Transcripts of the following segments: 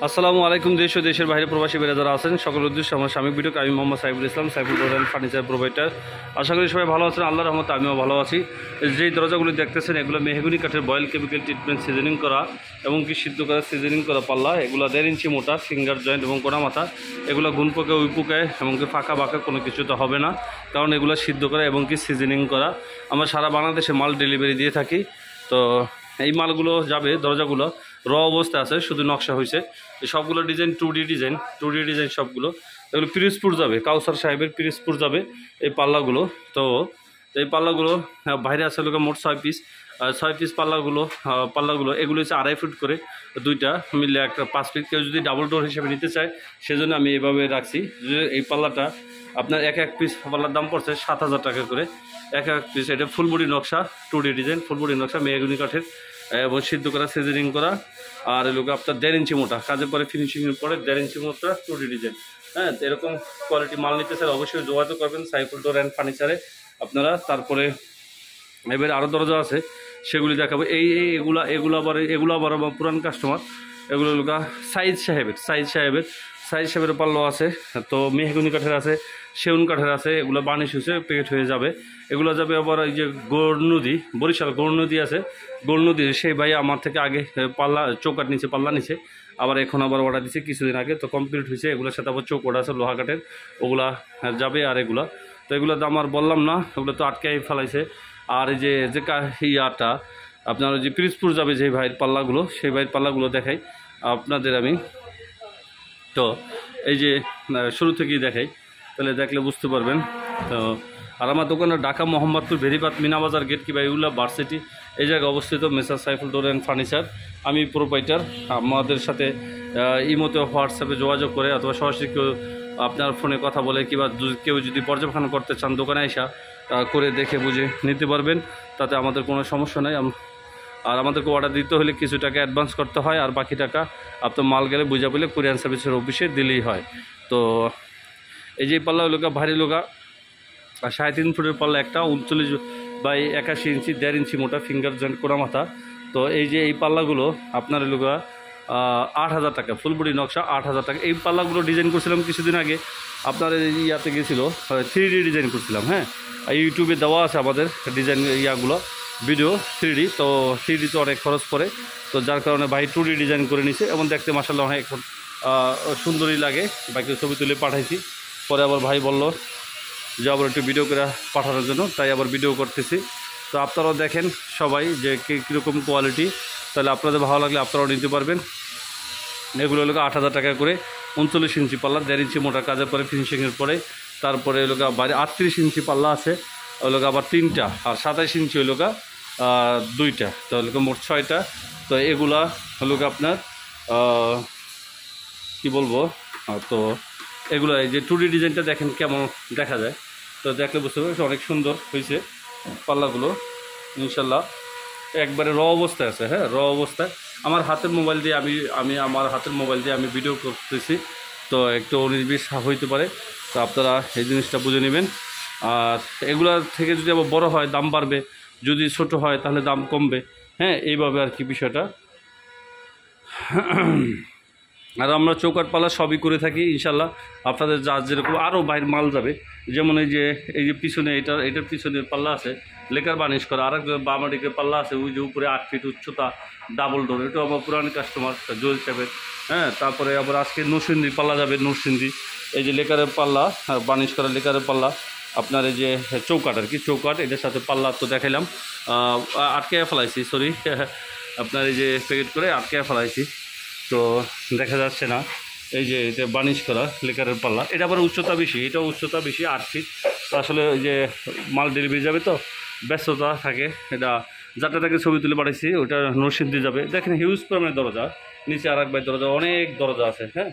আসসালামু আলাইকুম। দেশ ও দেশের বাইরে প্রবাসী বেড়ে যারা আছেন সকলের উদ্দেশ্যে আমার স্বামী ভিডিও আমি Mohammad Saiful Islam, Saiful door and furniture provider. আশা করি সবাই ভালো আছেন, আল্লাহর রহমতে আমিও ভালো আছি। যেই দরজাগুলি দেখতেছেন এগুলো মেহগুনি কাঠের বয়েল কেমিক্যাল ট্রিটমেন্ট সিজনিং করা এবং কি সিদ্ধ করা সিজনিং করা পাল্লা। এগুলো 1.5 ইঞ্চি মোটা, ফিঙ্গার জয়েন্ট এবং কোনা মাথা। এগুলো গুণ পোকে উই পোকায় এবং কি ফাঁকা বাঁকা কোনো কিছু তো হবে না, কারণ এগুলো সিদ্ধ করা এবং কি সিজনিং করা। আমরা সারা বাংলাদেশে মাল ডেলিভারি দিয়ে থাকি। তো এই মালগুলো যাবে, দরজাগুলো র অবস্থা আছে, শুধু নকশা হয়েছে। সবগুলো ডিজাইন 2D ডিজাইন সবগুলো। এগুলো পিরিজপুর যাবে, কাউসার সাহেবের পিরিজপুর যাবে এই পাল্লাগুলো। তো এই পাল্লাগুলো বাইরে আছে লোক মোট 6 পিস। 6 পিস পাল্লাগুলো এগুলো হচ্ছে 2.5 ফুট করে, দুইটা মিললে একটা 5 ফিট। কেউ যদি ডাবল ডোর হিসেবে নিতে চায় সেজন্য আমি এইভাবে রাখছি যে এই পাল্লাটা আপনার এক পিস পাল্লার দাম পড়ছে 7,000 টাকা করে এক পিস। এটা ফুল বডি নকশা, 2D ডিজাইন, ফুল বডি নকশা, মেহগুনি কাঠের এবং সিদ্ধ করা সিজনিং করা। আর এগুলো আপনার 1.5 ইঞ্চি মোটা, কাজের পরে ফিনিশিংয়ের পরে 1.5 ইঞ্চি মোটা 2D ডিজাইন। হ্যাঁ, এরকম কোয়ালিটি মাল নিতে চাই অবশ্যই যোগাযোগ করবেন সাইফুল ডোর অ্যান্ড ফার্নিচারে আপনারা। তারপরে এবার আরও দরজা আছে, সেগুলি দেখাবো। এগুলো আবার আমার পুরান কাস্টমার। এগুলো লোকা সাইজ সাহেবের পাল্লা আছে। তো মেহগুনি কাঠের আছে, সেগুন কাঠের আছে। এগুলো বার্নিশ হয়েছে, প্যাকেট হয়ে যাবে। এগুলো যাবে আবার এই যে গৌরনদী, বরিশাল গৌরনদী আছে, গৌরনদী সেই ভাই আমার থেকে আগে পাল্লা চৌকাট নিচে পাল্লা নিচে, আবার এখন আবার অর্ডার দিচ্ছে কিছুদিন আগে। তো কমপ্লিট হয়েছে। এগুলোর সাথে আবার চৌকট আছে লোহা কাঠের, ওগুলা যাবে। আর এগুলা তো এগুলো তো আমার বললাম না, ওগুলো তো আটকাই ফেলাইছে। আর এই যে ইয়াটা আপনার যে পিরিজপুর যাবে যে ভাইয়ের পাল্লাগুলো, সেই ভাইয়ের পাল্লাগুলো দেখাই আপনাদের আমি। তো এই যে শুরু থেকেই দেখাই, তাহলে দেখলে বুঝতে পারবেন। তো আর আমার দোকানের ঢাকা মোহাম্মদপুর ভেরিবাদ মিনাবাজার গেট কিংবা ইউলা ভার্সিটি এই জায়গায় অবস্থিত মেসার সাইফুল ডোর অ্যান্ড ফার্নিচার। আমি প্রোপাইটার। আমাদের সাথে ইমোতে হোয়াটসঅ্যাপে যোগাযোগ করে অথবা সরাসরি কেউ আপনার ফোনে কথা বলে কিংবা কেউ যদি পর্যবেক্ষণ করতে চান দোকানে আসা করে দেখে বুঝে নিতে পারবেন, তাতে আমাদের কোনো সমস্যা নেই। আর আমাদেরকে অর্ডার দিতে হলে কিছু টাকা অ্যাডভান্স করতে হয়, আর বাকি টাকা আপনার মাল গেলে বুঝা পেলে কুরিয়ার সার্ভিসের অফিসে দিলেই হয়। তো এই যে পাল্লা লোকা ভারী লোকা 3.5 ফুটের পাল্লা একটা, 39/81 ইঞ্চি, 1.5 ইঞ্চি মোটা, ফিঙ্গার জয়েন্ট কোনা মাথা। তো এই যে এই পাল্লাগুলো আপনার লোকা 8,000 টাকা, ফুল বডি নকশা 8,000 টাকা। এই পাল্লাগুলো ডিজাইন করছিলাম কিছুদিন আগে, আপনার ইয়াতে গেছিলো 3D ডিজাইন করছিলাম। হ্যাঁ, ইউটিউবে দেওয়া আছে আমাদের ডিজাইন ইয়াগুলো ভিডিও 3D। তো 3D তো অনেক খরচ পড়ে, তো যার কারণে ভাই 2D ডিজাইন করে নিছে এবং দেখতে মাশাআল্লাহ অনেক সুন্দরই লাগে। বাইকে ছবি তুলে পাঠাইছি, পরে আবার ভাই বলল যে আবার একটু ভিডিও করে পাঠানোর জন্য, তাই আবার ভিডিও করতেছি। তো আপনারাও দেখেন সবাই যে কীরকম কোয়ালিটি, তাহলে আপনাদের ভালো লাগলে আপনারাও নিতে পারবেন। এগুলো হলো 8,000 টাকা করে। 39 ইঞ্চি পাল্লা, 1.5 ইঞ্চি মোটা, কাজের পরে ফিনিশিংয়ের পরে। তারপরে হলো বাইরে 38 ইঞ্চি পাল্লা আছে, ওই আবার 3টা, আর 27 ইঞ্চি হলো 2টা, তো হলো মোট 6টা। তো এগুলা হলো আপনার কি বলবো, তো এগুলো এই যে 2D ডিজাইনটা দেখেন কেমন দেখা যায়, তো দেখলে বুঝতে পারবে অনেক সুন্দর হয়েছে পাল্লাগুলো ইনশাল্লাহ। একবারে র অবস্থায় আছে। হ্যাঁ, র অবস্থায় আমার হাতের মোবাইল দিয়ে আমার হাতের মোবাইল দিয়ে আমি ভিডিও করতেছি, তো একটু 19-20 হইতে পারে। তো আপনারা এই জিনিসটা বুঝে নেবেন। আর এগুলার থেকে যদি আবার বড় হয় দাম বাড়বে, যদি ছোট হয় তাহলে দাম কমবে। হ্যাঁ, এইভাবে আর কি বিষয়টা। আর আমরা চৌকাট পাল্লা সবই করে থাকি ইনশাল্লাহ। আপনাদের যা যেরকম আরও বাইরের মাল যাবে, যেমন এই যে পিছনে এটার পিছনে পাল্লা আছে লেকার বার্নিশ করা, আর এক বামাডিকের পাল্লা আছে ওই যে উপরে 8 ফিট উচ্চতা, ডাবল ডোর, এটাও আমার পুরানি কাস্টমার জুয়েল সাহেবের। হ্যাঁ, তারপরে আবার আজকে নরসিংদী পাল্লা যাবে, নরসিংদী এই যে লেকারের পাল্লা, বার্নিশ করা লেকারের পাল্লা। আপনার এই যে চৌকাট আর কি, চৌকাট এটার সাথে পাল্লা তো দেখাইলাম, আটকে ফেলাইছি, সরি আপনার এই যে প্যাকেট করে আটকে ফেলাইছি, তো দেখা যাচ্ছে না। এই যে এটা বার্নিশ করা লেকারের পাল্লা, এটা আবার উচ্চতা বেশি, এটাও উচ্চতা বেশি 8 ফিট। তো আসলে ওই যে মাল ডেলিভারি যাবে তো ব্যস্ততা থাকে। এটা যাটা তাকে ছবি তুলে পাঠাইছি, ওটা নরসিংদী যাবে। দেখেন হিউজ পরিমাণের দরজা, নিচে আর এক বাই দরজা, অনেক দরজা আছে। হ্যাঁ,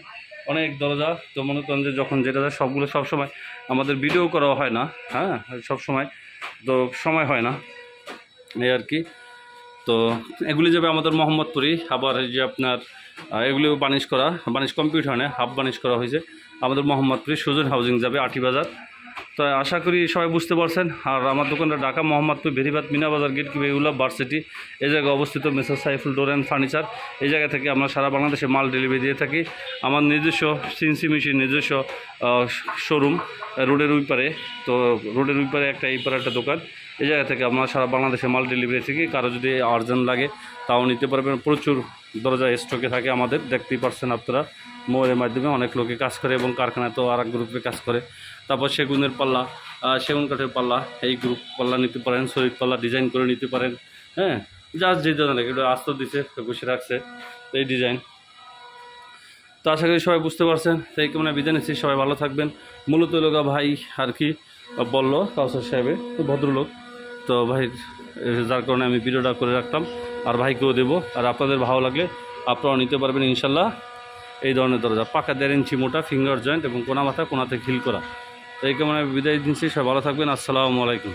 অনেক দরজা। তো মনে করেন যে যখন যেটা যায় সবগুলো সবসময় আমাদের ভিডিও করা হয় না। হ্যাঁ, সবসময় তো সময় হয় না, এই আর কি। তো এগুলি যাবে আমাদের মোহাম্মদপুরি। আবার এই যে আপনার এগুলিও বার্নিশ কমপ্লিট হয় না, হাফ বার্নিশ করা হয়েছে। আমাদের মোহাম্মদপুরি সুজন হাউজিং যাবে, আটি বাজার। তো আশা করি সবাই বুঝতে পারছেন। আর আমার দোকানটা ঢাকা মোহাম্মদপুর বেরিবাদ মিনা বাজার গেট বেগুলা ভার্সিটি এই জায়গায় অবস্থিত মেসার সাইফুল ডোর অ্যান্ড ফার্নিচার। এই জায়গা থেকে আমরা সারা বাংলাদেশে মাল ডেলিভারি দিয়ে থাকি। আমার নিজস্ব সিএনসি মেশিন, নিজস্ব শোরুম রোডের ওই পারে। তো রোডের ওই পারে একটা, এই পারে একটা দোকান। এই জায়গা থেকে আমরা সারা বাংলাদেশে মাল ডেলিভারি থাকি। কারো যদি আর্জেন্ট লাগে তাও নিতে পারবেন। প্রচুর দরজা স্টকে থাকে আমাদের, দেখতেই পারছেন আপনারা। মোবাইলের মাধ্যমে অনেক লোকে কাজ করে এবং কারখানায় তো আর এক গ্রুপে কাজ করে। তারপর সেগুনের পাল্লা, সেগুন কাঠের পাল্লা, এই গ্রুপ পাল্লা নিতে পারেন। শহীদ পাল্লা ডিজাইন করে নিতে পারেন। হ্যাঁ, জাস্ট যে ধরনের লাগে, একটু আস্ত দিছে, বসে রাখছে এই ডিজাইন। তো আশা করি সবাই বুঝতে পারছেন। তাই কেমন বিদায় নিচ্ছি, সবাই ভালো থাকবেন। মূলত লোকা ভাই আর কি বললো কাউসার সাহেবে, তো ভদ্রলোক তো ভাই, যার কারণে আমি ভিডিওটা করে রাখতাম। আর ভাইকেও দেবো। আর আপনাদের ভালো লাগলে আপনারাও নিতে পারবেন ইনশাল্লাহ। এই ধরনের দরজা পাকা 1.5 ইঞ্চি মোটা, ফিঙ্গার জয়েন্ট এবং কোনা মাথা কোনাতে খিল করা। তো এই কেমন বিদায় দিচ্ছি, সবাই ভালো থাকবেন। আসসালামু আলাইকুম।